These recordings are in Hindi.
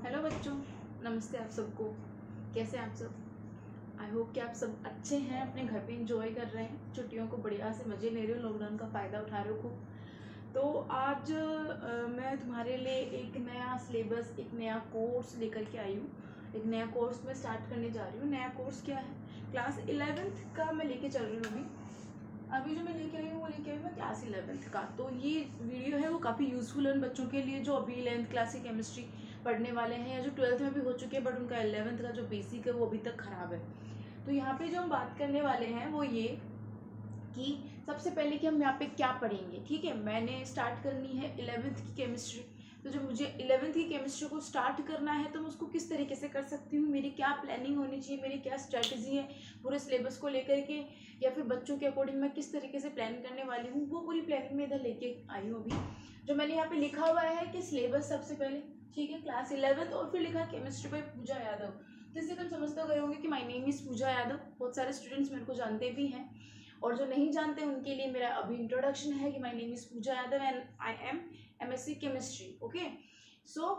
हेलो बच्चों, नमस्ते आप सबको। कैसे हैं आप सब? आई होप कि आप सब अच्छे हैं, अपने घर पे इंजॉय कर रहे हैं, छुट्टियों को बढ़िया से मज़े ले रहे हो, लॉकडाउन का फ़ायदा उठा रहे हो खूब। तो आज मैं तुम्हारे लिए एक नया सिलेबस, एक नया कोर्स लेकर के आई हूँ। एक नया कोर्स मैं स्टार्ट करने जा रही हूँ। नया कोर्स क्या है? क्लास 11th का मैं लेके चल रही हूँ। अभी जो मैं लेके आई हूँ वो लेके आई हूँ मैं क्लास 11th का। तो ये वीडियो है वो काफ़ी यूज़फुल है उन बच्चों के लिए जो अभी 11th क्लास की केमिस्ट्री पढ़ने वाले हैं, या जो 12th में भी हो चुके हैं बट उनका 11th का जो बेसिक है वो अभी तक ख़राब है। तो यहाँ पे जो हम बात करने वाले हैं वो ये कि सबसे पहले कि हम यहाँ पे क्या पढ़ेंगे। ठीक है, मैंने स्टार्ट करनी है 11th की केमिस्ट्री। तो जब मुझे 11th की केमिस्ट्री को स्टार्ट करना है तो मैं उसको किस तरीके से कर सकती हूँ, मेरी क्या प्लानिंग होनी चाहिए, मेरी क्या स्ट्रेटजी है पूरे सिलेबस को लेकर के, या फिर बच्चों के अकॉर्डिंग मैं किस तरीके से प्लान करने वाली हूँ, वो पूरी प्लानिंग में इधर लेके आई हूँ। अभी जो मैंने यहाँ पे लिखा हुआ है कि सिलेबस सबसे पहले, ठीक है, क्लास 11th, और फिर लिखा केमिस्ट्री बाय पूजा यादव। तो इससे तुम समझते गए होंगे कि my name is Pooja Yadav. बहुत सारे स्टूडेंट्स मेरे को जानते भी हैं, और जो नहीं जानते उनके लिए मेरा अभी इंट्रोडक्शन है कि my name is Pooja Yadav and I am MSc chemistry. Okay, so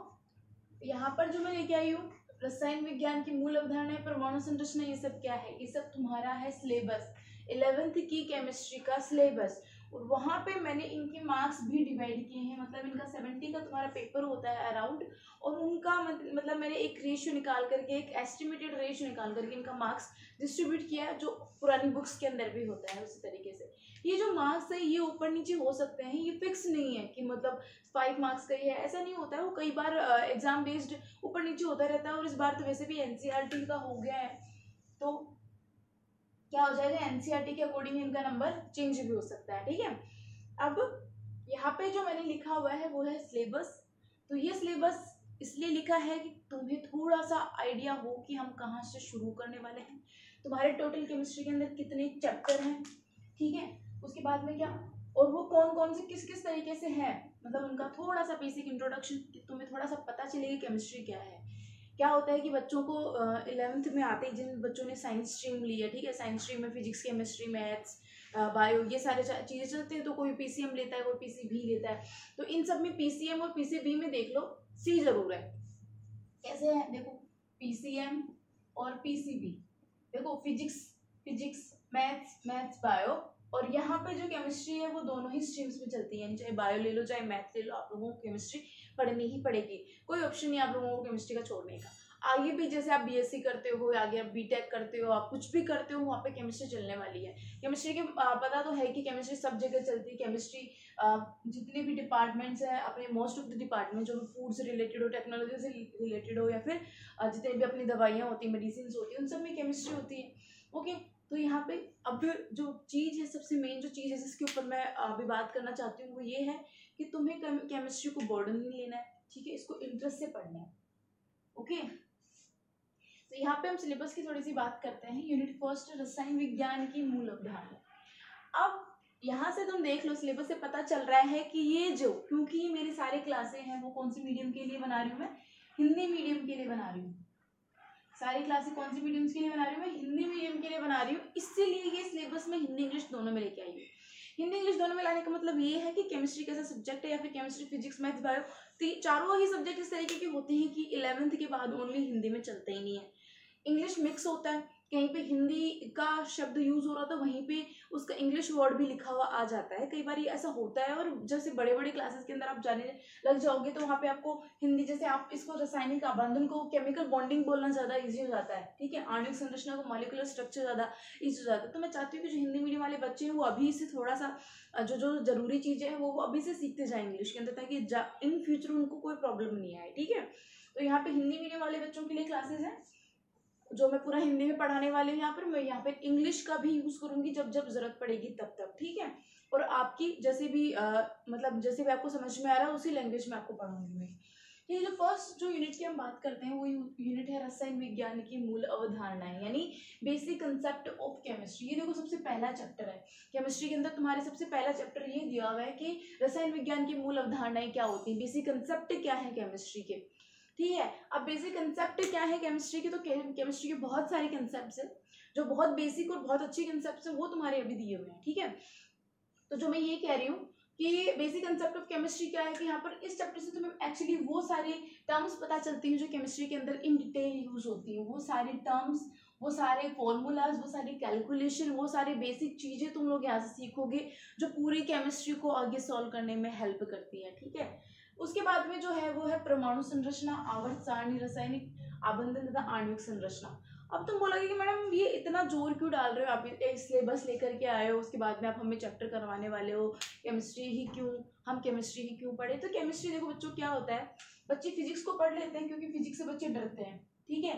यहाँ पर जो मैं लेके आई हूँ रसायन विज्ञान की मूल अवधारणाएं, परमाणु संरचना, ये सब क्या है? ये सब तुम्हारा है सिलेबस, 11th की केमिस्ट्री का सिलेबस। और वहाँ पे मैंने इनके मार्क्स भी डिवाइड किए हैं, मतलब इनका 70 का तुम्हारा पेपर होता है अराउंड, और उनका मतलब मैंने एक रेशियो निकाल करके, एक एस्टिमेटेड रेशियो निकाल करके इनका मार्क्स डिस्ट्रीब्यूट किया है, जो पुरानी बुक्स के अंदर भी होता है उसी तरीके से। ये जो मार्क्स है ये ऊपर नीचे हो सकते हैं, ये फिक्स नहीं है कि मतलब 5 मार्क्स का ही है, ऐसा नहीं होता है। वो कई बार एग्जाम बेस्ड ऊपर नीचे होता रहता है, और इस बार तो वैसे भी NCERT का हो गया है, तो क्या हो जाएगा, NCERT के अकॉर्डिंग इनका नंबर चेंज भी हो सकता है। ठीक है, अब यहाँ पे जो मैंने लिखा हुआ है वो है सिलेबस। तो ये सिलेबस इसलिए लिखा है कि तुम्हें थोड़ा सा आइडिया हो कि हम कहाँ से शुरू करने वाले हैं। तुम्हारे टोटल केमिस्ट्री के अंदर कितने चैप्टर हैं, ठीक है, उसके बाद में क्या, और वो कौन कौन से किस किस तरीके से है, मतलब उनका थोड़ा सा बेसिक इंट्रोडक्शन, तुम्हें थोड़ा सा पता चलेगा केमिस्ट्री क्या है। क्या होता है कि बच्चों को 11th में आते ही, जिन बच्चों ने साइंस स्ट्रीम ली है, ठीक है, साइंस स्ट्रीम में फिजिक्स, केमिस्ट्री, मैथ्स, बायो, ये सारे चीज़ें चलती हैं, तो कोई PCM लेता है, कोई PCB लेता है। तो इन सब में PCM और PCB में देख लो C जरूर है। कैसे है देखो, PCM और PCB, देखो फिजिक्स मैथ्स बायो, और यहाँ पे जो केमिस्ट्री है वो दोनों ही स्ट्रीम्स में चलती है, चाहे बायो ले लो चाहे मैथ ले लो, आप लोगों को केमिस्ट्री पढ़नी ही पड़ेगी। कोई ऑप्शन नहीं आप लोगों को केमिस्ट्री का छोड़ने का। आगे भी जैसे आप BSc करते हो, आगे आप BTech करते हो, आप कुछ भी करते हो, वहाँ पे केमिस्ट्री चलने वाली है। केमिस्ट्री के पता तो है कि केमिस्ट्री सब जगह चलती है। केमिस्ट्री जितने भी डिपार्टमेंट्स हैं अपने, मोस्ट ऑफ द डिपार्टमेंट, जो फूड से रिलेटेड हो, टेक्नोलॉजी से रिलेटेड हो, या फिर जितने भी अपनी दवाइयाँ होती हैं, मेडिसिन होती है, उन सब में केमिस्ट्री होती है। ओके, तो यहाँ पे अब जो चीज़ है, सबसे मेन जो चीज़ है जिसके ऊपर मैं अभी बात करना चाहती हूँ वो ये है कि तुम्हें केमिस्ट्री को बर्डन नहीं लेना है, ठीक है, इसको इंटरेस्ट से पढ़ना है। ओके, तो यहाँ पे हम सिलेबस की थोड़ी सी बात करते हैं। यूनिट फर्स्ट, रसायन विज्ञान की मूल अवधारणा। अब यहाँ से तुम देख लो, सिलेबस से पता चल रहा है कि ये जो, क्योंकि ये मेरी सारे क्लासें हैं वो कौन सी मीडियम के लिए बना रही हूँ मैं, हिंदी मीडियम के लिए बना रही हूँ। सारी क्लासें कौन सी मीडियम्स के लिए बना रही हूँ मैं, हिंदी मीडियम के लिए बना रही हूँ। इसीलिए ये सिलेबस में हिंदी इंग्लिश दोनों में लेके आई हूँ। हिंदी इंग्लिश दोनों में लाने का मतलब ये है कि केमिस्ट्री कैसा सब्जेक्ट है, या फिर केमिस्ट्री, फिजिक्स, मैथ्स, बायो, चारों ही सब्जेक्ट इस तरीके के होते हैं कि 11th के बाद ओनली हिंदी में चलते ही नहीं है। इंग्लिश मिक्स होता है, कहीं पे हिंदी का शब्द यूज हो रहा था वहीं पे उसका इंग्लिश वर्ड भी लिखा हुआ आ जाता है, कई बार ये ऐसा होता है। और जैसे बड़े बड़े क्लासेस के अंदर आप जाने लग जाओगे तो वहाँ पे आपको हिंदी, जैसे आप इसको रासायनिक आबंधन को केमिकल बॉन्डिंग बोलना ज़्यादा ईजी हो जाता है, ठीक है, आणविक संरचना को मॉलिक्यूलर स्ट्रक्चर ज़्यादा ईजी हो जाता है। तो मैं चाहती हूँ कि जो हिंदी मीडियम वाले बच्चे हैं वो अभी से थोड़ा सा जो जो जरूरी चीज़ें हैं वो अभी से सीखते जाए इंग्लिश के अंदर, ताकि इन फ्यूचर उनको कोई प्रॉब्लम नहीं आए। ठीक है, तो यहाँ पे हिंदी मीडियम वाले बच्चों के लिए क्लासेस हैं जो मैं पूरा हिंदी में पढ़ाने वाली हूँ। यहाँ पर मैं यहाँ पर इंग्लिश का भी यूज़ करूँगी जब जब ज़रूरत पड़ेगी तब तब, ठीक है, और आपकी जैसे भी मतलब जैसे भी आपको समझ में आ रहा है उसी लैंग्वेज में आपको पढ़ाऊंगी मैं। ये जो फर्स्ट जो यूनिट की हम बात करते हैं वो यूनिट है रसायन विज्ञान की मूल अवधारणाएं, यानी बेसिक कंसेप्ट ऑफ केमिस्ट्री। ये देखो सबसे पहला चैप्टर है केमिस्ट्री के अंदर, तुम्हारे सबसे पहला चैप्टर ये दिया हुआ है कि रसायन विज्ञान की मूल अवधारणाएं क्या होती हैं, बेसिक कंसेप्ट क्या है केमिस्ट्री के। ठीक है, अब बेसिक कंसेप्ट क्या है केमिस्ट्री के, तो केमिस्ट्री के बहुत सारे कंसेप्ट हैं जो बहुत बेसिक और बहुत अच्छे कंसेप्ट हैं, वो तुम्हारे अभी दिए हुए हैं। ठीक है, तो जो मैं ये कह रही हूँ कि बेसिक कंसेप्ट ऑफ केमिस्ट्री क्या है कि यहाँ पर इस चैप्टर से तुम्हें एक्चुअली वो सारे टर्म्स पता चलती हैं जो केमिस्ट्री के अंदर इन डिटेल यूज होती हैं, वो सारे टर्म्स, वो सारे फॉर्मूलाज, वो सारी कैलकुलेशन, वो सारी बेसिक चीज़ें तुम लोग यहाँ से सीखोगे जो पूरी केमिस्ट्री को आगे सॉल्व करने में हेल्प करती है। ठीक है, उसके बाद में जो है वो है परमाणु संरचना, आवर्त सारणी, रासायनिक आबंधन तथा आणविक संरचना। अब तुम बोलोगे कि मैडम ये इतना जोर क्यों डाल रहे हो, आप एक सिलेबस लेकर के आए हो, उसके बाद में आप हमें चैप्टर करवाने वाले हो, केमिस्ट्री ही क्यों, हम केमिस्ट्री ही क्यों पढ़े। तो केमिस्ट्री देखो बच्चों क्या होता है, बच्चे फिजिक्स को पढ़ लेते हैं क्योंकि फिजिक्स से बच्चे डरते हैं, ठीक है,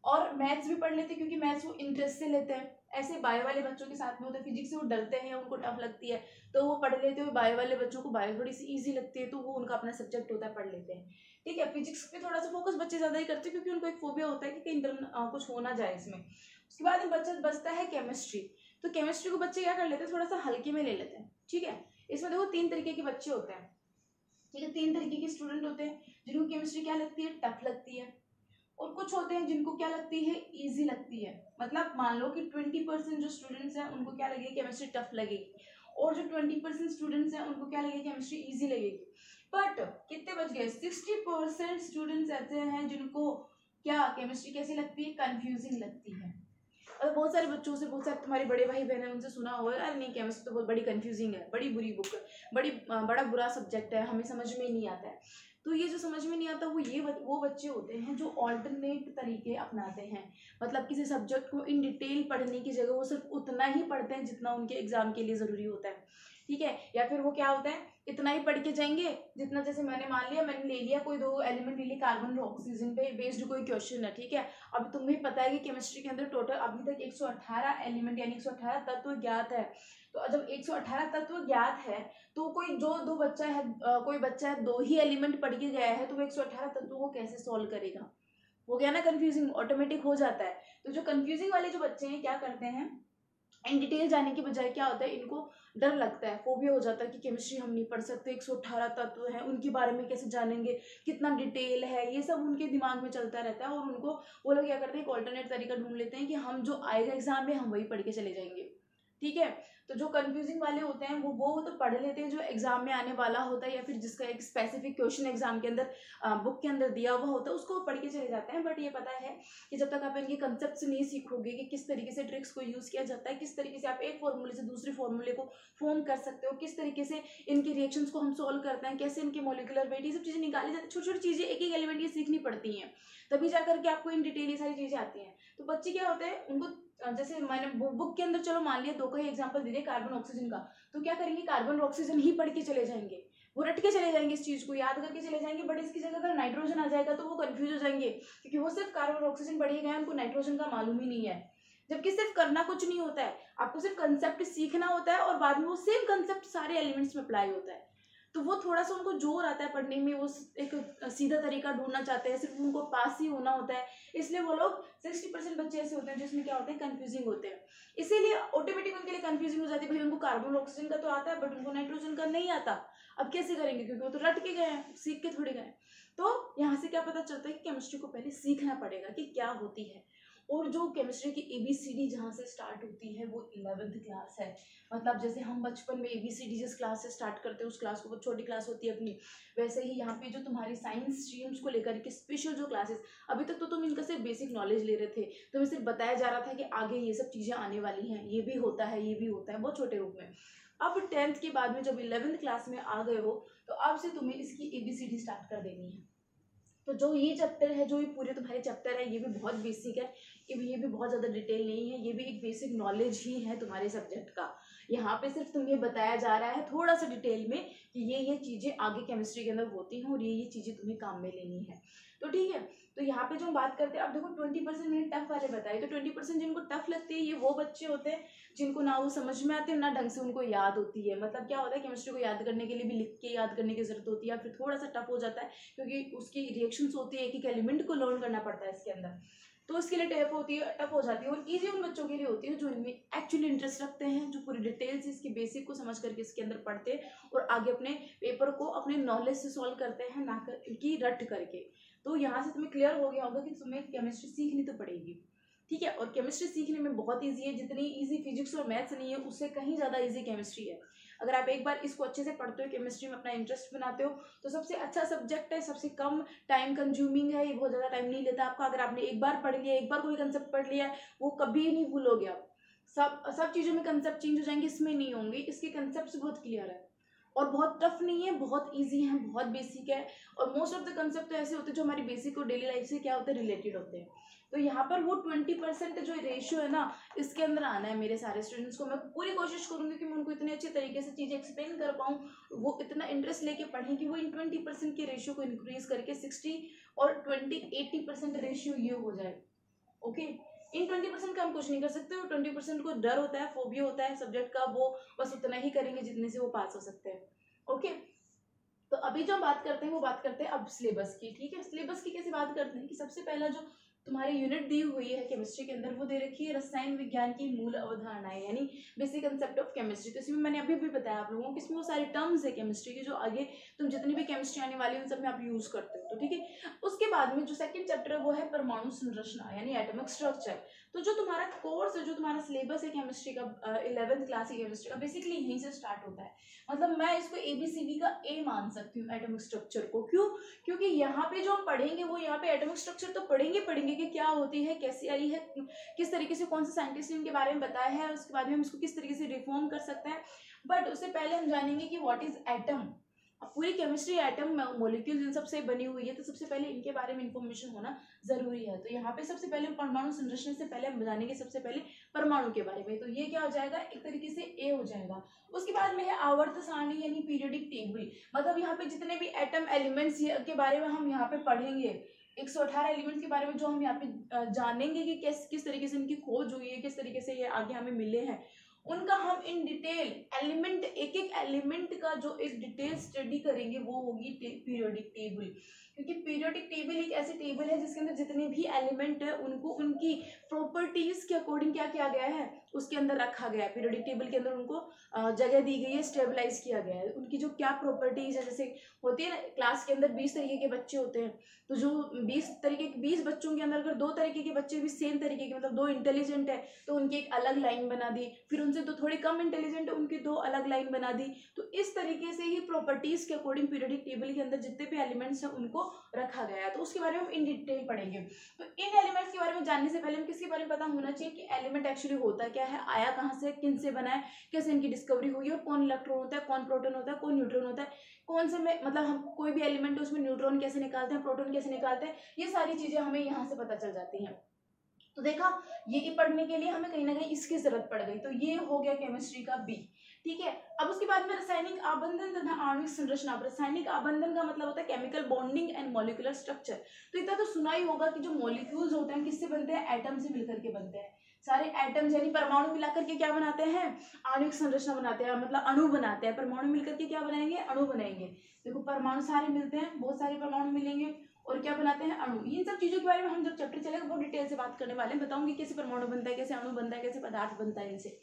और मैथ्स भी पढ़ लेते हैं क्योंकि मैथ्स वो इंटरेस्ट से लेते हैं। ऐसे बायो वाले बच्चों के साथ में होता है, फिजिक्स से वो डरते हैं, उनको टफ लगती है तो वो पढ़ लेते हैं। बायो वाले बच्चों को बायो थोड़ी सी ईजी लगती है तो वो उनका अपना सब्जेक्ट होता है, पढ़ लेते हैं। ठीक है, फिजिक्स पे थोड़ा सा फोकस बच्चे ज्यादा ही करते हैं क्योंकि उनको एक फोबिया होता है कि कहीं कुछ हो ना जाए इसमें। उसके बाद बचता है केमिस्ट्री। तो केमिस्ट्री को बच्चे क्या कर लेते हैं, थोड़ा सा हल्के में ले लेते हैं। ठीक है, इसमें देखो 3 तरीके के बच्चे होते हैं। ठीक है, 3 तरीके के स्टूडेंट होते हैं जिनको केमिस्ट्री क्या लगती है, टफ लगती है, और कुछ होते हैं जिनको क्या लगती है, इजी लगती है। मतलब मान लो कि 20% जो स्टूडेंट्स हैं उनको क्या लगेगी, केमिस्ट्री टफ लगेगी, और जो 20% स्टूडेंट्स हैं उनको क्या लगेगी, केमिस्ट्री इजी लगेगी। बट कितने बच गए, 60% स्टूडेंट्स ऐसे हैं जिनको क्या केमिस्ट्री कैसी लगती है, कंफ्यूजिंग लगती है। और बहुत सारे बच्चों से, बहुत सारे तुम्हारे बड़े भाई बहन हैं उनसे सुना होगा, अरे नहीं केमिस्ट्री तो बहुत बड़ी कंफ्यूजिंग है, बड़ी बुरी बुक है, बड़ा बुरा सब्जेक्ट है, हमें समझ में नहीं आता है। तो ये जो समझ में नहीं आता वो बच्चे होते हैं जो ऑल्टरनेट तरीके अपनाते हैं। मतलब किसी सब्जेक्ट को इन डिटेल पढ़ने की जगह वो सिर्फ उतना ही पढ़ते हैं जितना उनके एग्जाम के लिए ज़रूरी होता है। ठीक है, या फिर वो क्या होता है, इतना ही पढ़ के जाएंगे जितना, जैसे मैंने ले लिया कोई 2 एलिमेंट ले लिए, कार्बन और ऑक्सीजन पे बेस्ड कोई क्वेश्चन है। ठीक है, अब तुम्हें पता है कि केमिस्ट्री के अंदर टोटल अभी तक 118 एलिमेंट यानी 118 तत्व ज्ञात है। तो जब 118 तत्व ज्ञात है तो कोई दो बच्चा है, कोई बच्चा है 2 ही एलिमेंट पढ़ के गया है तो वो 118 तत्वों को कैसे सॉल्व करेगा, वो गया ना कंफ्यूजिंग, ऑटोमेटिक हो जाता है। तो जो कंफ्यूजिंग वाले जो बच्चे हैं क्या करते हैं, इन डिटेल जाने की बजाय क्या होता है, इनको डर लगता है, फोबिया हो जाता है कि केमिस्ट्री हम नहीं पढ़ सकते, 118 तत्व हैं उनके बारे में कैसे जानेंगे, कितना डिटेल है, ये सब उनके दिमाग में चलता रहता है। और उनको वो लोग क्या करते हैं, एक ऑल्टरनेट तरीका ढूंढ लेते हैं कि हम जो आएगा एग्जाम में हम वही पढ़ के चले जाएंगे। ठीक है, तो जो कंफ्यूजिंग वाले होते हैं वो तो पढ़ लेते हैं जो एग्जाम में आने वाला होता है, या फिर जिसका एक स्पेसिफिक क्वेश्चन एग्जाम के अंदर बुक के अंदर दिया हुआ होता है उसको पढ़ के चले जाते हैं। बट ये पता है कि जब तक आप इनके कंसेप्ट नहीं सीखोगे कि किस तरीके से ट्रिक्स को यूज किया जाता है, किस तरीके से आप एक फॉर्मूले से दूसरे फॉर्मूले को फॉर्म कर सकते हो, किस तरीके से इनके रिएक्शंस को हम सोल्व करते हैं, कैसे इनके मॉलिक्यूलर वेट, ये सब चीजें निकाली जाती है। छोटी छोटी चीजें एक एक एलिमेंट की सीखनी पड़ती हैं, तभी जाकर के आपको इन डिटेल ये सारी चीजें आती हैं। तो बच्चे क्या होते हैं, उनको जैसे मैंने बुक के अंदर चलो मान लिया 2 का ही एग्जांपल दे दिया कार्बन ऑक्सीजन का, तो क्या करेंगे, कार्बन ऑक्सीजन ही पढ़ के चले जाएंगे, वो रट के चले जाएंगे, इस चीज को याद करके चले जाएंगे। बट इसकी जगह अगर नाइट्रोजन आ जाएगा तो वो कंफ्यूज हो जाएंगे क्योंकि वो सिर्फ कार्बन ऑक्सीजन पढ़े गए, उनको नाइट्रोजन का मालूम ही नहीं है। जबकि सिर्फ करना कुछ नहीं होता है, आपको सिर्फ कंसेप्ट सीखना होता है और बाद में वो सेम कंसेप्ट सारे एलिमेंट्स में अप्लाई होता है। तो वो थोड़ा सा उनको जोर आता है पढ़ने में, वो एक सीधा तरीका ढूंढना चाहते हैं, सिर्फ उनको पास ही होना होता है, इसलिए वो लोग 60% बच्चे ऐसे होते हैं जिसमें क्या होते हैं, कंफ्यूजिंग होते हैं। इसीलिए ऑटोमेटिक उनके लिए कंफ्यूजिंग हो जाती है, भाई उनको कार्बन ऑक्सीजन का तो आता है बट उनको नाइट्रोजन का नहीं आता, अब कैसे करेंगे, क्योंकि वो तो रट के गए हैं, सीख के थोड़ी गए। तो यहाँ से क्या पता चलता है कि केमिस्ट्री को पहले सीखना पड़ेगा कि क्या होती है। और जो केमिस्ट्री की ABCD जहाँ से स्टार्ट होती है वो 11th क्लास है। मतलब जैसे हम बचपन में ABCD जिस क्लास से स्टार्ट करते हैं उस क्लास को, बहुत छोटी क्लास होती है अपनी, वैसे ही यहाँ पे जो तुम्हारी साइंस स्ट्रीम्स को लेकर के स्पेशल जो क्लासेस, अभी तक तो तुम इनका सिर्फ बेसिक नॉलेज ले रहे थे, तुम्हें सिर्फ बताया जा रहा था कि आगे ये सब चीज़ें आने वाली हैं, ये भी होता है, ये भी होता है, बहुत छोटे रूप में। अब 10th के बाद में जब 11th क्लास में आ गए हो तो अब से तुम्हें इसकी ABCD स्टार्ट कर देनी है। तो जो ये चैप्टर है, जो ये पूरे तुम्हारे चैप्टर है, ये भी बहुत बेसिक है, ये भी बहुत ज़्यादा डिटेल नहीं है, ये भी एक बेसिक नॉलेज ही है तुम्हारे सब्जेक्ट का। यहाँ पे सिर्फ तुम्हें बताया जा रहा है थोड़ा सा डिटेल में कि ये चीज़ें आगे केमिस्ट्री के अंदर होती हैं और ये चीज़ें तुम्हें काम में लेनी है। तो ठीक है, तो यहाँ पे जो हम बात करते हैं, अब देखो 20% मैंने टफ वाले बताए, तो 20% जिनको टफ लगती है ये वो बच्चे होते हैं जिनको ना वो समझ में आते हैं ना ढंग से उनको याद होती है। मतलब क्या होता है, केमिस्ट्री को याद करने के लिए भी लिख के याद करने की जरूरत होती है, या फिर थोड़ा सा टफ हो जाता है क्योंकि उसकी रिएक्शंस होती है, एक एक एलिमेंट को लर्न करना पड़ता है इसके अंदर, तो इसके लिए टफ हो जाती है। और ईजी उन बच्चों के लिए होती है जो इनमें एक्चुअली इंटरेस्ट रखते हैं, जो पूरी डिटेल से इसके बेसिक को समझ करके इसके अंदर पढ़ते हैं और आगे अपने पेपर को अपने नॉलेज से सॉल्व करते हैं, ना कि रट करके। तो यहाँ से तुम्हें क्लियर हो गया होगा कि तुम्हें केमिस्ट्री सीखनी तो पड़ेगी। ठीक है। और केमिस्ट्री सीखने में बहुत ईजी है, जितनी ईजी फिजिक्स और मैथ्स नहीं है उससे कहीं ज़्यादा ईजी केमिस्ट्री है। अगर आप एक बार इसको अच्छे से पढ़ते हो, केमिस्ट्री में अपना इंटरेस्ट बनाते हो, तो सबसे अच्छा सब्जेक्ट है, सबसे कम टाइम कंज्यूमिंग है, ये बहुत ज़्यादा टाइम नहीं लेता आपका। अगर आपने एक बार पढ़ लिया, एक बार कोई कंसेप्ट पढ़ लिया है, वो कभी नहीं भूलोगे आप। सब चीज़ों में कंसेप्ट चेंज हो जाएंगे, इसमें नहीं होंगे। इसके कंसेप्ट बहुत क्लियर है और बहुत टफ नहीं है, बहुत ईजी है, बहुत बेसिक है। और मोस्ट ऑफ द कंसेप्ट तो ऐसे होते हैं जो हमारी बेसिक और डेली लाइफ से क्या होते हैं, रिलेटेड होते हैं। तो यहाँ पर वो 20% जो रेशियो है ना, इसके अंदर आना है मेरे सारे स्टूडेंट्स को। मैं पूरी कोशिश करूंगी कि मैं उनको इतने अच्छे तरीके से चीज़ें एक्सप्लेन कर पाऊँ, वो इतना इंटरेस्ट लेके पढ़ें कि वो इन 20% के रेशियो को इंक्रीज करके 60 और 20-80% रेशियो ये हो जाए। ओके, इन 20% का हम कुछ नहीं कर सकते। और 20% को डर होता है, फोबिया होता है सब्जेक्ट का, वो बस उतना ही करेंगे जितने से वो पास हो सकते हैं। ओके, तो अभी जो हम बात करते हैं वो बात करते हैं अब सिलेबस की। ठीक है, सिलेबस की कैसे बात करते हैं कि सबसे पहला जो तुम्हारी यूनिट दी हुई है केमिस्ट्री के अंदर, वो दे रखी है रसायन विज्ञान की मूल अवधारणाएं, यानी बेसिक कंसेप्ट ऑफ केमिस्ट्री। तो इसमें मैंने अभी भी बताया आप लोगों को, इसमें वो सारे टर्म्स है केमिस्ट्री के जो आगे तुम जितनी भी केमिस्ट्री आने वाली है उन सब में आप यूज करते हो। तो ठीक है, उसके बाद में जो सेकंड चैप्टर है वो है परमाणु संरचना, यानी एटॉमिक स्ट्रक्चर। तो जो तुम्हारा कोर्स है, जो तुम्हारा सिलेबस है केमिस्ट्री का, 11th क्लास की केमिस्ट्री का, बेसिकली यहीं से स्टार्ट होता है। मतलब मैं इसको ABCD का A मान सकती हूँ एटॉमिक स्ट्रक्चर को। क्यों? क्योंकि यहाँ पे जो हम पढ़ेंगे वो यहाँ पे एटॉमिक स्ट्रक्चर तो पढ़ेंगे कि क्या होती है, कैसी आई है, किस तरीके से कौन से साइंटिस्ट ने इनके बारे में बताया है, उसके बाद में हम इसको किस तरीके से रिफॉर्म कर सकते हैं। बट उससे पहले हम जानेंगे कि व्हाट इज एटम। अब पूरी केमिस्ट्री एटम मॉलिक्यूल्स इन सबसे बनी हुई है, तो सबसे पहले इनके बारे में इंफॉर्मेशन होना जरूरी है। तो यहाँ पे सबसे पहले परमाणु संरचना से पहले हम जानेंगे सबसे पहले परमाणु के बारे में। तो ये क्या हो जाएगा, एक तरीके से ए हो जाएगा। उसके बाद में है आवर्त सारणी यानी पीरियोडिक टेबल। मतलब यहाँ पे जितने भी एटम एलिमेंट्स के बारे में हम यहाँ पे पढ़ेंगे, 118 एलिमेंट्स के बारे में जो हम यहाँ पे जानेंगे कि किस तरीके से इनकी खोज हुई है, किस तरीके से ये आगे हमें मिले हैं, उनका हम इन डिटेल एलिमेंट, एक एक एलिमेंट का जो एक डिटेल स्टडी करेंगे वो होगी पीरियोडिक टेबल। क्योंकि पीरियोडिक टेबल एक ऐसी टेबल है जिसके अंदर जितने भी एलिमेंट है उनको उनकी प्रॉपर्टीज के अकॉर्डिंग क्या किया गया है, उसके अंदर रखा गया है। पीरियोडिक टेबल के अंदर उनको जगह दी गई है, स्टेबलाइज किया गया है। उनकी जो क्या प्रॉपर्टीज है, जैसे होती है ना, क्लास के अंदर 20 तरीके के बच्चे होते हैं, तो जो 20 बच्चों के अंदर अगर 2 तरीके के बच्चे भी सेम तरीके के, मतलब 2 इंटेलिजेंट है तो उनकी एक अलग लाइन बना दी, फिर उनसे तो थोड़ी कम इंटेलिजेंट है उनकी 2 अलग लाइन बना दी। तो इस तरीके से ही प्रॉपर्टीज के अकॉर्डिंग पीरियोडिक टेबल के अंदर जितने भी एलिमेंट्स हैं उनको रखा गया है। तो उसके बारे में हम इन डिटेल पढ़ेंगे। तो इन एलिमेंट्स के बारे में जानने से पहले हम किसके बारे में पता होना चाहिए कि एलिमेंट एक्चुअली होता क्या है, आया कहाँ से, किन से बना है, कैसे इनकी डिस्कवरी हुई है, और कौन इलेक्ट्रॉन होता है, कौन प्रोटॉन होता है, कौन न्यूट्रॉन होता है, कौन से में मतलब हम कोई भी एलिमेंट है उसमें न्यूट्रॉन कैसे निकालते हैं, प्रोटॉन कैसे निकालते हैं, ये सारी चीजें हमें यहाँ से पता चल जाती हैं। तो देखा, ये पढ़ने के लिए हमें कहीं ना कहीं इसकी जरूरत पड़ गई। तो ये हो गया केमिस्ट्री का बी। ठीक है, अब उसके बाद में रासायनिक आबंधन तथा आणविक संरचना। रासायनिक आबंधन का मतलब होता है chemical bonding and molecular structure. तो इतना तो सुना ही होगा कि जो मॉलिक्यूल्स होते हैं किससे बनते हैं, एटम से मिलकर के बनते हैं। सारे एटम्स यानी परमाणु मिलाकर के क्या बनाते हैं, आणविक संरचना बनाते हैं, मतलब अणु बनाते हैं। परमाणु मिलकर के क्या बनाएंगे, अणु बनाएंगे। देखो, परमाणु सारे मिलते हैं, बहुत सारे परमाणु मिलेंगे और क्या बनाते हैं, अणु। इन सब चीजों के बारे में हम जब चैप्टर चलेगा बहुत डिटेल से बात करने वाले हैं, बताऊंगी कैसे परमाणु बनता है, कैसे अणु बनता है, कैसे पदार्थ बनता है इनसे।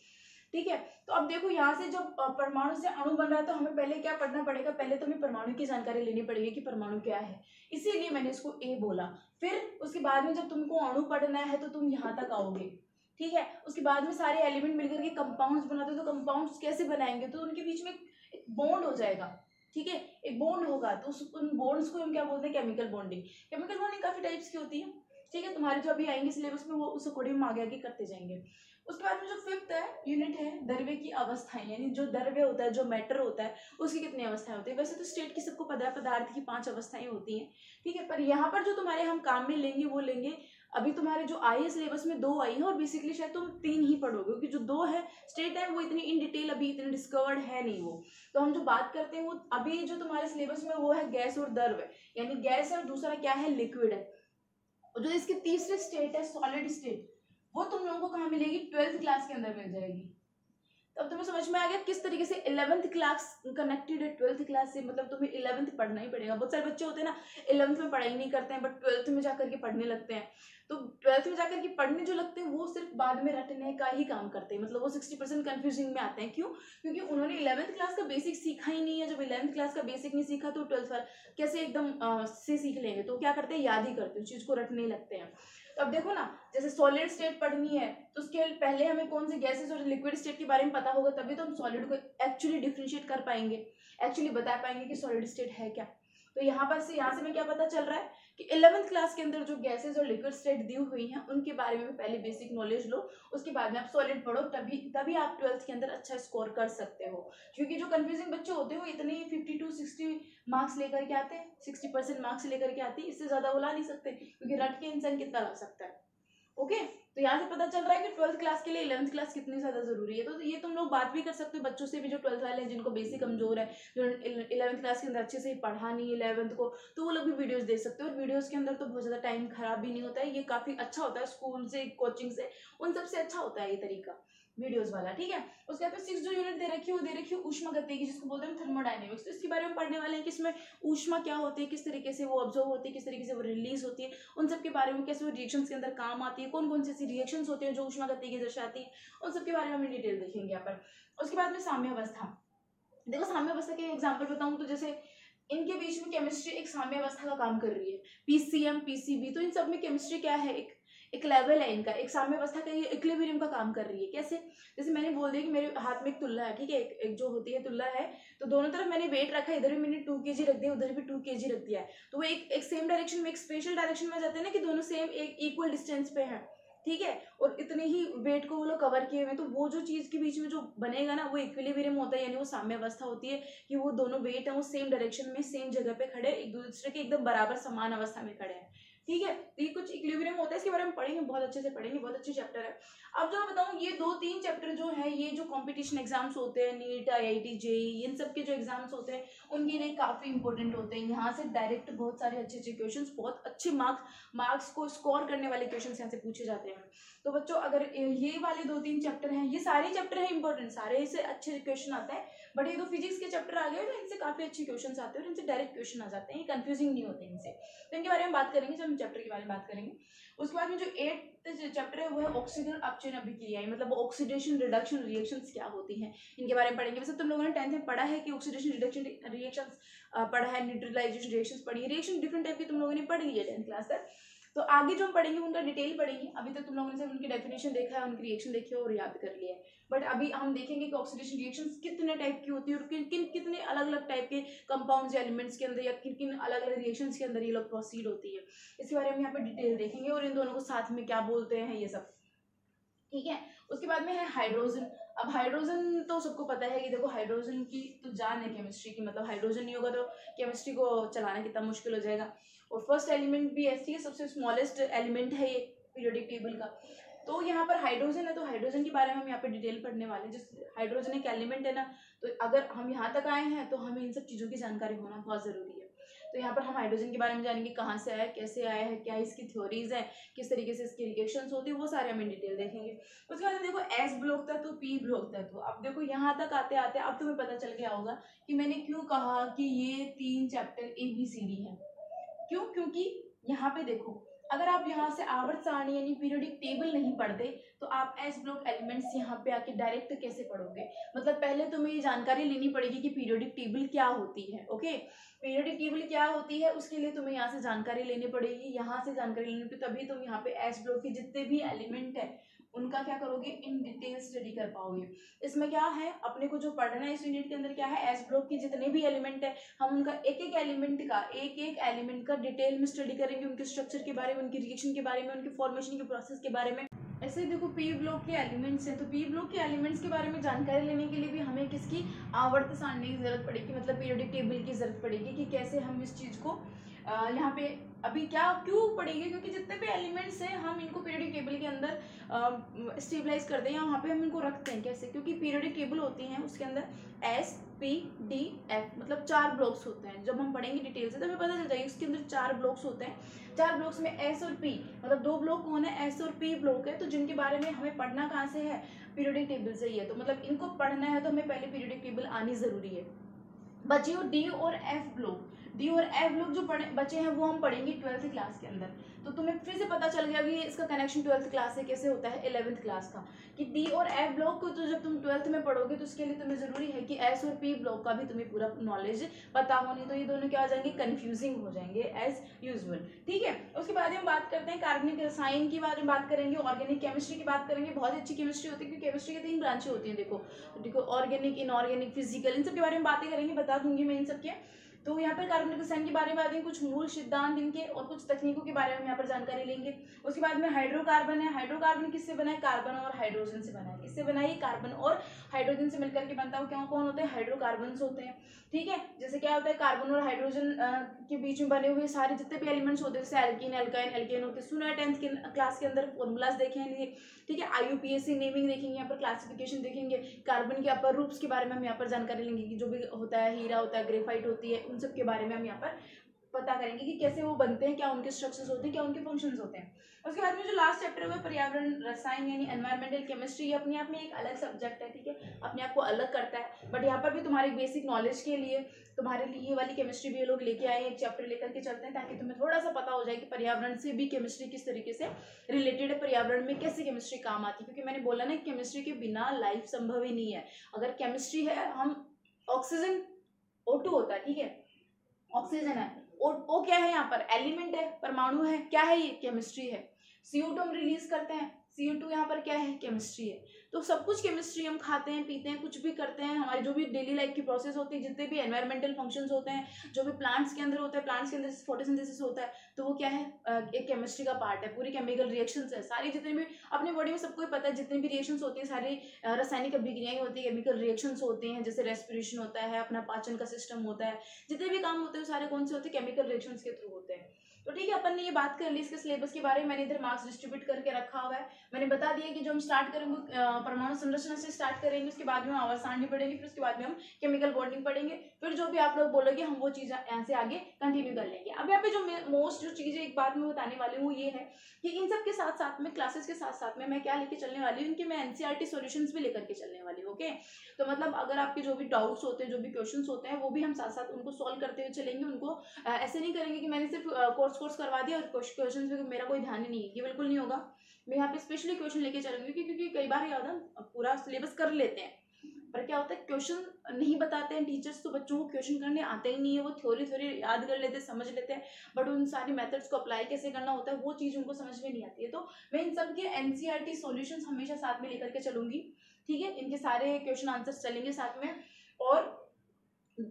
ठीक है, तो अब देखो यहाँ से जब परमाणु से अणु बन रहा है तो हमें पहले क्या पढ़ना पड़ेगा, पहले तो हमें परमाणु की जानकारी लेनी पड़ेगी कि परमाणु क्या है, इसीलिए मैंने इसको ए बोला। फिर उसके बाद में जब तुमको अणु पढ़ना है तो तुम यहाँ तक आओगे। ठीक है, उसके बाद में सारे एलिमेंट मिलकर के कंपाउंड्स बनाते हैं। तो कंपाउंड्स कैसे बनाएंगे, तो उनके बीच में एक बॉन्ड हो जाएगा। ठीक है, एक बॉन्ड होगा, तो उन बॉन्ड्स को हम क्या बोलते हैं, केमिकल बॉन्डिंग। केमिकल बॉन्डिंग काफी टाइप्स की होती है। ठीक है, तुम्हारे जो अभी आएंगे सिलेबस में वो उस अकॉर्डिंग हम आगे आगे करते जाएंगे। उसके बाद में जो 5th है यूनिट है द्रव्य की अवस्थाएं, यानी जो द्रव्य होता है, जो मैटर होता है, उसकी कितनी अवस्थाएं होती है। वैसे तो स्टेट की सबको पता है, पदार्थ की 5 अवस्थाएं होती हैं। ठीक है, पर यहाँ पर जो तुम्हारे हम काम में लेंगे वो लेंगे, अभी तुम्हारे जो आई है सिलेबस में 2 आई है और बेसिकली शायद तुम 3 ही पढ़ोगे, क्योंकि जो 2 है स्टेट है वो इतनी इन डिटेल अभी इतनी डिस्कवर्ड है नहीं वो। तो हम जो बात करते हैं वो अभी जो तुम्हारे सिलेबस में वो है गैस और द्रव्य, यानी गैस है और दूसरा क्या है, लिक्विड है। और जो इसकी तीसरी स्टेट है सॉलिड स्टेट, वो तुम लोगों को कहाँ मिलेगी, 12th क्लास के अंदर मिल जाएगी। तब तुम्हें समझ में आ गया किस तरीके से 11th क्लास कनेक्टेड है 12th क्लास से। मतलब तुम्हें 11th पढ़ना ही पड़ेगा। बहुत सारे बच्चे होते हैं ना 11th में पढ़ाई नहीं करते हैं बट 12th में जाकर के पढ़ने लगते हैं। तो 12th में जाकर के पढ़ने जो लगते हैं वो सिर्फ बाद में रटने का ही काम करते हैं। मतलब वो 60% कंफ्यूजिंग में आते हैं। क्यों? क्योंकि उन्होंने 11th क्लास का बेसिक सीखा ही नहीं है। जब 11th क्लास का बेसिक नहीं सीखा तो 12th वाला कैसे एकदम से सीख लेंगे। तो क्या करते हैं, याद ही करते हैं, उस चीज को रटने लगते हैं। तो अब देखो ना, जैसे सॉलिड स्टेट पढ़नी है तो उसके पहले हमें कौन से गैसेस और लिक्विड स्टेट के बारे में पता होगा, तभी तो हम सॉलिड को एक्चुअली डिफरेंशिएट कर पाएंगे, एक्चुअली बता पाएंगे कि सॉलिड स्टेट है क्या। तो यहाँ से हमें क्या पता चल रहा है कि 11th क्लास के अंदर जो गैसेस और लिक्विड स्टेट दी हुई हैं उनके बारे में पहले बेसिक नॉलेज लो, उसके बाद में आप सॉलिड पढ़ो, तभी आप 12th के अंदर अच्छा स्कोर कर सकते हो। क्योंकि जो कंफ्यूजिंग बच्चे होते हैं वो इतने 52-60 मार्क्स लेकर के आते हैं, 60% मार्क्स लेकर के आते हैं, इससे ज्यादा वो ला नहीं सकते, क्योंकि रट के इंसान कितना ला सकता है। ओके, तो यहाँ से पता चल रहा है कि 12th क्लास के लिए 11th क्लास कितनी ज्यादा जरूरी है। तो ये तुम लोग बात भी कर सकते हो बच्चों से भी जो 12th वाले हैं, जिनको बेसिक कमजोर है, जो 11th क्लास के अंदर अच्छे से पढ़ा नहीं है 11th को, तो वो लोग भी वीडियोस देख सकते हो। और वीडियोस के अंदर तो बहुत ज्यादा टाइम खराब भी नहीं होता है, ये काफी अच्छा होता है, स्कूल से कोचिंग से उन सबसे अच्छा होता है ये तरीका वीडियोस वाला, ठीक है। उसके बाद 6 जो यूनिट दे रखी है वो दे रखी है ऊष्मागतिकी, जिसको बोलते हैं थर्मोडायनेमिक्स। तो इसके बारे में पढ़ने वाले हैं कि इसमें ऊष्मा क्या होती है, किस तरीके से वो ऑब्जर्व होती है, किस तरीके से वो रिलीज होती है, उन सब के बारे में, कैसे वो रिएक्शंस के अंदर काम आती है, कौन कौन सी ऐसी रिएक्शंस होती है जो ऊष्मागतिकी दर्शाती है, उन सब के बारे में हम डिटेल देखेंगे यहाँ पर। उसके बाद में साम्यावस्था। देखो साम्यावस्था के एग्जाम्पल बताऊं तो जैसे इनके बीच में केमिस्ट्री एक साम्यावस्था का काम कर रही है, पीसीएम पीसीबी, तो इन सब में केमिस्ट्री क्या है, एक लेवल है इनका, एक साम्यावस्था का, ये इक्विलिब्रियम का काम कर रही है। कैसे, जैसे मैंने बोल दिया कि मेरे हाथ में एक तुल्ला है, ठीक है, एक जो होती है तुल्ला है, तो दोनों तरफ मैंने वेट रखा है, इधर भी मैंने 2 kg रख दिया, उधर भी 2 kg रख दिया है, तो वो एक सेम डायरेक्शन में, एक स्पेशल डायरेक्शन में जाते हैं ना, कि दोनों सेम एक इक्वल डिस्टेंस पे है, ठीक है, और इतने ही वेट को वो लोग कवर किए हुए, तो वो जो चीज के बीच में जो बनेगा ना वो इक्विलिब्रियम होता है, यानी वो साम्यावस्था होती है, कि वो दोनों वेट है वो सेम डायरेक्शन में सेम जगह पे खड़े, एक दूसरे के एकदम बराबर समान अवस्था में खड़े हैं, ठीक है। तो ये कुछ इक्विलिब्रियम होता है, इसके बारे में पढ़ेंगे, बहुत अच्छे से पढ़ेंगे, बहुत अच्छे चैप्टर है। अब जो मैं बताऊं, ये 2-3 चैप्टर जो है, ये जो कंपटीशन एग्जाम्स होते हैं, नीट, आईआईटी, जेईई, इन सब के जो एग्जाम्स होते हैं उनके लिए काफी इंपॉर्टेंट होते हैं। यहाँ से डायरेक्ट बहुत सारे अच्छे अच्छे क्वेश्चन, बहुत अच्छे मार्क्स को स्कोर करने वाले क्वेश्चन यहाँ से पूछे जाते हैं। तो बच्चों अगर ये वाले 2-3 चैप्टर हैं, ये सारे चैप्टर हैं इंपॉर्टेंट, सारे से अच्छे क्वेश्चन आते हैं, बट ये 2 फिजिक्स के चैप्टर आ गए तो इनसे काफी अच्छे क्वेश्चन आते हैं और इनसे डायरेक्ट क्वेश्चन आ जाते हैं, ये कंफ्यूजिंग नहीं होते इनसे। तो इनके बारे में बात करेंगे जब हम चैप्टर के बारे में बात करेंगे। उसके बाद में जो 8th चैप्टर है वो है ऑक्सीजन अपचयन अभिक्रियाएं, मतलब ऑक्सीडेशन रिडक्शन रिएक्शंस क्या होती हैं, इनके बारे में पढ़ेंगे। वैसे तुम लोगों ने 10th में पढ़ा है कि ऑक्सीडेशन रिडक्शन रिएक्शंस पढ़ा है, न्यूट्रलाइजेशन रिएक्शंस पढ़ी है, रिएक्शन डिफरेंट टाइप की तुम लोगों ने पढ़ ली है 10th क्लास तक। तो आगे जो हम पढ़ेंगे उनका डिटेल पढ़ेंगे, अभी तक तुम लोगों ने सिर्फ उनकी डेफिनेशन देखा है, उनकी रिएक्शन देखी है और याद कर लिया है, बट अभी हम देखेंगे कि ऑक्सीडेशन रिएक्शंस कितने टाइप की होती है और कितने अलग अलग टाइप के कंपाउंड्स या एलिमेंट्स के अंदर या किन अलग अलग रिएक्शंस के अंदर ये लोग प्रोसीड होती है, इसके बारे में यहाँ पे डिटेल देखेंगे और इन दोनों को साथ में क्या बोलते हैं ये सब, ठीक है। उसके बाद में है हाइड्रोजन। अब हाइड्रोजन तो सबको पता है कि देखो हाइड्रोजन की तो जान है केमिस्ट्री की, मतलब हाइड्रोजन नहीं होगा तो केमिस्ट्री को चलाना कितना मुश्किल हो जाएगा। और फर्स्ट एलिमेंट भी ऐसी है, सबसे स्मॉलेस्ट एलिमेंट है ये पीरियोडिक टेबल का। तो यहाँ पर हाइड्रोजन है, तो हाइड्रोजन के बारे में हम यहाँ पे डिटेल पढ़ने वाले हैं। जिस हाइड्रोजन एक एलिमेंट है ना, तो अगर हम यहाँ तक आए हैं तो हमें इन सब चीज़ों की जानकारी होना बहुत ज़रूरी है। तो यहाँ पर हम हाइड्रोजन के बारे में जानेंगे, कहाँ से आया, कैसे आया है, क्या इसकी थ्योरीज है, किस तरीके से इसकी रिएक्शंस होती है, वो सारे हम डिटेल देखेंगे। उसके बाद देखो एस ब्लॉक तत्व, पी ब्लॉक तत्व। अब देखो यहाँ तक आते आते अब तुम्हें पता चल गया होगा कि मैंने क्यों कहा कि ये 3 चैप्टर ABCD है। क्यों? क्योंकि यहाँ पे देखो, अगर आप यहाँ से आवर्त सारणी यानी पीरियोडिक टेबल नहीं पढ़ते तो आप एस ब्लॉक एलिमेंट्स यहाँ पे आके डायरेक्ट कैसे पढ़ोगे। मतलब पहले तुम्हें ये जानकारी लेनी पड़ेगी कि पीरियोडिक टेबल क्या होती है। ओके, पीरियोडिक टेबल क्या होती है उसके लिए तुम्हें यहाँ से जानकारी लेनी पड़ेगी, यहाँ से जानकारी लेनी पड़ेगी, तभी तुम यहाँ पे एस ब्लॉक के जितने भी एलिमेंट है उनका क्या करोगे, इन डिटेल स्टडी कर पाओगे। इसमें क्या है, अपने को जो पढ़ना है इस यूनिट के अंदर क्या है, एस ब्लॉक के जितने भी एलिमेंट है हम उनका एक एक एलिमेंट का डिटेल में स्टडी करेंगे, उनके स्ट्रक्चर के बारे में, उनकी रिएक्शन के बारे में, उनके फॉर्मेशन के प्रोसेस के बारे में। ऐसे देखो पी ब्लॉक के एलिमेंट्स हैं, तो पी ब्लॉक के एलिमेंट्स के बारे में जानकारी लेने के लिए भी हमें किसकी, आवर्त सारणी की जरूरत पड़ेगी, मतलब पीरियोडिक टेबल की जरूरत पड़ेगी कि कैसे हम इस चीज को यहाँ पे अभी क्या क्यों पड़ेगी, क्योंकि जितने भी एलिमेंट्स हैं हम इनको पीरियोडिक टेबल के अंदर स्टेबलाइज करते हैं, वहाँ पे हम इनको रखते हैं कैसे, क्योंकि पीरियोडिक टेबल होती है उसके अंदर S P D F मतलब 4 ब्लॉक्स होते हैं। जब हम पढ़ेंगे डिटेल से तो हमें पता चल जाएगा उसके अंदर 4 ब्लॉक्स होते हैं। 4 ब्लॉक्स में S और P मतलब 2 ब्लॉक कौन है, S और P ब्लॉक है, तो जिनके बारे में हमें पढ़ना कहाँ से है, पीरियोडिक टेबल से ही है। तो मतलब इनको पढ़ना है तो हमें पहले पीरियोडिक टेबल आनी जरूरी है। बचे हो डी और एफ ब्लॉक। डी और एफ ब्लॉक जो बचे हैं वो हम पढ़ेंगे 12th क्लास के अंदर। तो तुम्हें फिर से पता चल गया कि इसका कनेक्शन 12th क्लास से कैसे होता है 11th क्लास का, कि डी और एफ ब्लॉक को तो जब तुम 12th में पढ़ोगे तो उसके लिए तुम्हें जरूरी है कि एस और पी ब्लॉक का भी तुम्हें पूरा नॉलेज पता हो, नहीं तो ये दोनों क्या हो जाएंगे, कंफ्यूजिंग हो जाएंगे एज यूजुअल। ठीक है, उसके बाद हम बात करते हैं कार्बनिक रसायन की बारे में बात करेंगे, ऑर्गेनिक केमिस्ट्री की बात करेंगे। बहुत अच्छी केमिस्ट्री होती है क्योंकि केमिस्ट्री की 3 ब्रांचें होती हैं। देखो ऑर्गेनिक, इनऑर्गेनिक, फिजिकल, इन सब के बारे में बातें करेंगे, बता दूंगी मैं इन सब के। तो यहाँ पर कार्बनिक रसायन के बारे में बात, कुछ मूल सिद्धांत इनके और कुछ तकनीकों के बारे में यहाँ पर जानकारी लेंगे। उसके बाद में हाइड्रोकार्बन है। हाइड्रोकार्बन किससे बना है, कार्बन और हाइड्रोजन से बना है। किससे बना है, कार्बन और हाइड्रोजन से मिलकर के बनता है। क्या कौन होते हैं, हाइड्रोकार्बन होते हैं। ठीक है, जैसे क्या होता है, कार्बन और हाइड्रोजन के बीच में बने हुए सारे जितने भी एलिमेंट्स होते हैं, जैसे एल्कीन, एल्काइन, एल्केन होते हैं। सुना है 10th क्लास के अंदर, फॉर्मूलाज देखे हैं। ठीक है, IUPAC नेमिंग देखेंगे, यहाँ पर क्लासिफिकेशन देखेंगे, कार्बन के अपर रूप्स के बारे में हम यहाँ पर जानकारी लेंगे कि जो भी होता है, हीरा होता है, ग्रेफाइट होती है, उन सब के बारे में हम यहाँ पर पता करेंगे कि कैसे वो बनते हैं, क्या उनके स्ट्रक्चर्स होते हैं, क्या उनके फंक्शंस होते हैं। उसके बाद में जो लास्ट चैप्टर है पर्यावरण रसायन यानी एनवायरमेंटल केमिस्ट्री, ये अपने आप में एक अलग सब्जेक्ट है। ठीक है, अपने आप को अलग करता है, बट यहाँ पर भी तुम्हारी बेसिक नॉलेज के लिए तुम्हारे लिए ये वाली केमिस्ट्री भी ये लोग लेके आए, एक चैप्टर लेकर के चलते हैं ताकि तुम्हें थोड़ा सा पता हो जाए कि पर्यावरण से भी केमिस्ट्री किस तरीके से रिलेटेड है, पर्यावरण में कैसे केमिस्ट्री काम आती है। क्योंकि मैंने बोला ना, केमिस्ट्री के बिना लाइफ संभव ही नहीं है। अगर केमिस्ट्री है, हम ऑक्सीजन O2 होता है, ठीक है, ऑक्सीजन है, ओ क्या है, यहाँ पर एलिमेंट है, परमाणु है, क्या है, ये केमिस्ट्री है। CO2 हम रिलीज करते हैं, CO2 यहाँ पर क्या है, केमिस्ट्री है। तो सब कुछ केमिस्ट्री, हम खाते हैं, पीते हैं, कुछ भी करते हैं, हमारी जो भी डेली लाइफ की प्रोसेस होती है, जितने भी एनवायरमेंटल फंक्शंस होते हैं, जो भी प्लांट्स के अंदर होता है, प्लांट्स के अंदर फोटोसिंथेसिस होता है, तो वो क्या है, एक केमिस्ट्री का पार्ट है। पूरी केमिकल रिएक्शंस है सारी, जितने भी अपनी बॉडी में सबको पता है, जितनी भी रिएक्शंस होती है सारी रासायनिक अभिक्रियाएं होती है, केमिकल रिएक्शंस होते हैं, जैसे रेस्पिरेशन होता है, अपना पाचन का सिस्टम होता है, जितने भी काम होते हैं सारे कौन से होते हैं, केमिकल रिएक्शंस के थ्रू होते हैं। तो ठीक है, अपन ने ये बात कर ली इसके सिलेबस के बारे में। मैंने इधर मार्क्स डिस्ट्रीब्यूट करके रखा हुआ है। मैंने बता दिया कि जो हम स्टार्ट करेंगे परमाणु संरचना से स्टार्ट करेंगे, उसके बाद में हम आवर्त सारणी पढ़ेंगे, फिर उसके बाद में हम केमिकल बॉन्डिंग पढ़ेंगे, फिर जो भी आप लोग बोलोगे हम वो चीज़ यहाँ से आगे कंटिन्यू कर लेंगे। अब यहाँ पे जो मोस्ट जो चीज़ एक बात मैं बताने वाली हूँ वो ये है कि इन सब के साथ साथ में, क्लासेस के साथ साथ में मैं क्या लेके चलने वाली हूँ, इनके मैं NCERT सॉल्यूशंस भी लेकर के चलने वाली हूँ। ओके, तो मतलब अगर आपके जो भी डाउट्स होते हैं, जो भी क्वेश्चंस होते हैं, वो भी हम साथ साथ उनको सॉल्व करते हुए चलेंगे। उनको ऐसे नहीं करेंगे कि मैंने सिर्फ कोर्स करवा दिया और क्वेश्चन पे मेरा कोई ध्यान ही नहीं है, ये बिल्कुल नहीं होगा। मैं यहाँ पे स्पेशली क्वेश्चन लेके चलूंगी क्योंकि कई बार याद हम पूरा सिलेबस कर लेते हैं, पर क्या होता है, क्वेश्चन नहीं बताते हैं टीचर्स, तो बच्चों को क्वेश्चन करने आते ही नहीं है। वो थ्योरी याद कर लेते हैं, समझ लेते हैं, बट उन सारी मेथड्स को अप्लाई कैसे करना होता है वो चीज़ उनको समझ में नहीं आती है। तो मैं इन सब के NCERT सॉल्यूशंस हमेशा साथ में लेकर के चलूंगी। ठीक है, इनके सारे क्वेश्चन आंसर्स चलेंगे साथ में। और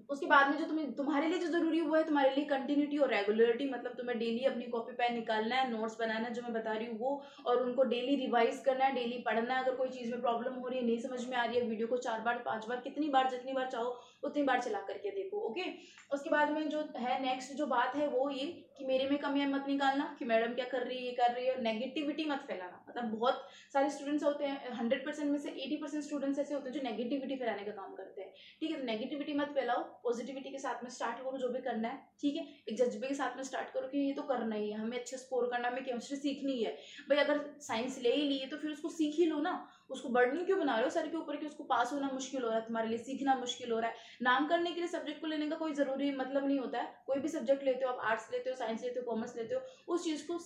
उसके बाद में जो तुम्हारे लिए जो जरूरी है वो है तुम्हारे लिए कंटिन्यूटी और रेगुलरिटी। मतलब तुम्हें डेली अपनी कॉपी पेन निकालना है, नोट्स बनाना है जो मैं बता रही हूँ वो, और उनको डेली रिवाइज करना है, डेली पढ़ना है। अगर कोई चीज़ में प्रॉब्लम हो रही है, नहीं समझ में आ रही है, वीडियो को 4 बार 5 बार जितनी बार चाहो उतनी बार चला करके देखो। ओके, उसके बाद में जो है नेक्स्ट जो बात है वो ये कि मेरे में कमियां मत निकालना कि मैडम क्या कर रही है, ये कर रही है, नेगेटिविटी मत फैलाना। मतलब बहुत सारे स्टूडेंट्स होते हैं, 100% में से 80% स्टूडेंट्स ऐसे होते हैं जो नेगेटिविटी फैलाने का काम करते हैं। ठीक है, तो नेगेटिविटी मत फैलाओ, पॉजिटिविटी के साथ में स्टार्ट करो जो भी करना है। ठीक है, एक जज्बे के साथ में स्टार्ट करो कि ये तो करना ही है, हमें अच्छे स्कोर करना, हमें केमिस्ट्री सीखनी है। भाई अगर साइंस ले ही लिए तो फिर उसको सीख ही लो ना, उसको बर्डन क्यों बना रहे हो सर के ऊपर कि उसको पास होना मुश्किल हो रहा है, तुम्हारे लिए सीखना मुश्किल हो रहा है। नाम करने के लिए सब्जेक्ट को लेने का कोई जरूरी मतलब नहीं होता है। कोई भी सब्जेक्ट लेते हो, आप आर्ट्स लेते हो, साइंस लेते हो, कॉमर्स लेते हो, उस चीज़ को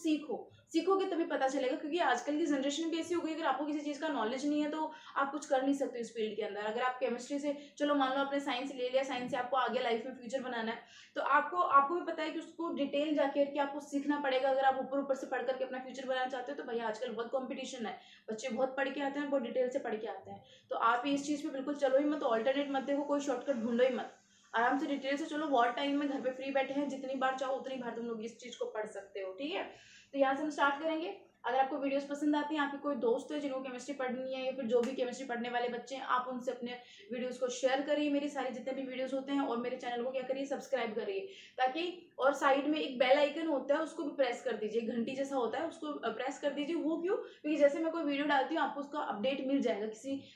सीखोगे तभी पता चलेगा। क्योंकि आजकल की जनरेशन भी ऐसी हो गई, अगर आपको किसी चीज़ का नॉलेज नहीं है तो आप कुछ कर नहीं सकते इस फील्ड के अंदर। अगर आप केमिस्ट्री से, चलो मान लो आपने साइंस ले लिया, साइंस से आपको आगे लाइफ में फ्यूचर बनाना है, तो आपको भी पता है कि उसको डिटेल जाके कि आपको सीखना पड़ेगा। अगर आप ऊपर से पढ़ करके अपना फ्यूचर बनाना चाहते हो तो भैया आजकल बहुत कॉम्पिटिशन है, बच्चे बहुत पढ़ के आते हैं, बहुत डिटेल से पढ़ के आते हैं। तो आप इस चीज़ पे बिल्कुल चलो ही मत, ऑल्टरनेट मत देखो, कोई शॉर्टकट ढूंढो ही मत, आराम से डिटेल से चलो। वॉर टाइम में घर पे फ्री बैठे हैं, जितनी बार चाहो उतनी बार तुम लोग इस चीज़ को पढ़ सकते हो। ठीक है, तो यहाँ से हम स्टार्ट करेंगे। अगर आपको वीडियोस पसंद आती हैं, आपके कोई दोस्त है जिनको केमिस्ट्री पढ़नी है, या फिर जो भी केमिस्ट्री पढ़ने वाले बच्चे हैं, आप उनसे अपने वीडियोस को शेयर करिए, मेरे सारे जितने भी वीडियोस होते हैं, और मेरे चैनल को क्या करिए, सब्सक्राइब करिए, ताकि और साइड में एक बेल आइकन होता है उसको भी प्रेस कर दीजिए, घंटी जैसा होता है उसको प्रेस कर दीजिए। वो क्यों? क्योंकि जैसे मैं कोई वीडियो डालती हूँ आपको उसका अपडेट मिल जाएगा।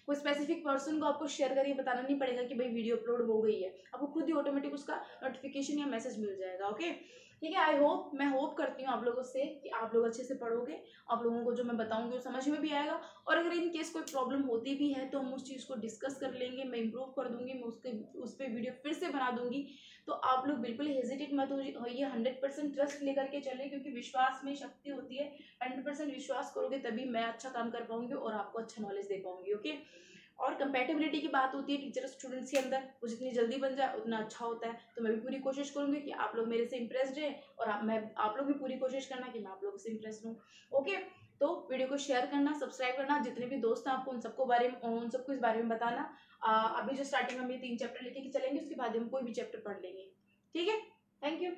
कोई स्पेसिफिक पर्सन को आपको शेयर करके बताना नहीं पड़ेगा कि भाई वीडियो अपलोड हो गई है, आपको खुद ही ऑटोमेटिक उसका नोटिफिकेशन या मैसेज मिल जाएगा। ओके, ठीक है, मैं होप करती हूँ आप लोगों से कि आप लोग अच्छे से पढ़ोगे, आप लोगों को जो मैं बताऊंगी वो समझ में भी आएगा। और अगर इन केस कोई प्रॉब्लम होती भी है तो हम उस चीज़ को डिस्कस कर लेंगे, मैं इंप्रूव कर दूंगी, मैं उस पर मैं वीडियो फिर से बना दूंगी, तो आप लोग बिल्कुल हेजिटेट मत होइए, 100% ट्रस्ट लेकर के चलें, क्योंकि विश्वास में शक्ति होती है। 100% विश्वास करोगे तभी मैं अच्छा काम कर पाऊंगी और आपको अच्छा नॉलेज दे पाऊंगी। ओके, और कंपैटिबिलिटी की बात होती है टीचर स्टूडेंट्स के अंदर, वो जितनी जल्दी बन जाए उतना अच्छा होता है। तो मैं भी पूरी कोशिश करूंगी कि आप लोग मेरे से इंप्रेस्ड हैं, और आप लोग भी पूरी कोशिश करना कि मैं आप लोगों से इंप्रेस्ड हूँ। ओके, तो वीडियो को शेयर करना, सब्सक्राइब करना, जितने भी दोस्त हैं आपको उन सबको इस बारे में बताना। अभी जो स्टार्टिंग में हम ये 3 चैप्टर लेके चलेंगे, उसके बाद हम कोई भी चैप्टर पढ़ लेंगे। ठीक है, थैंक यू।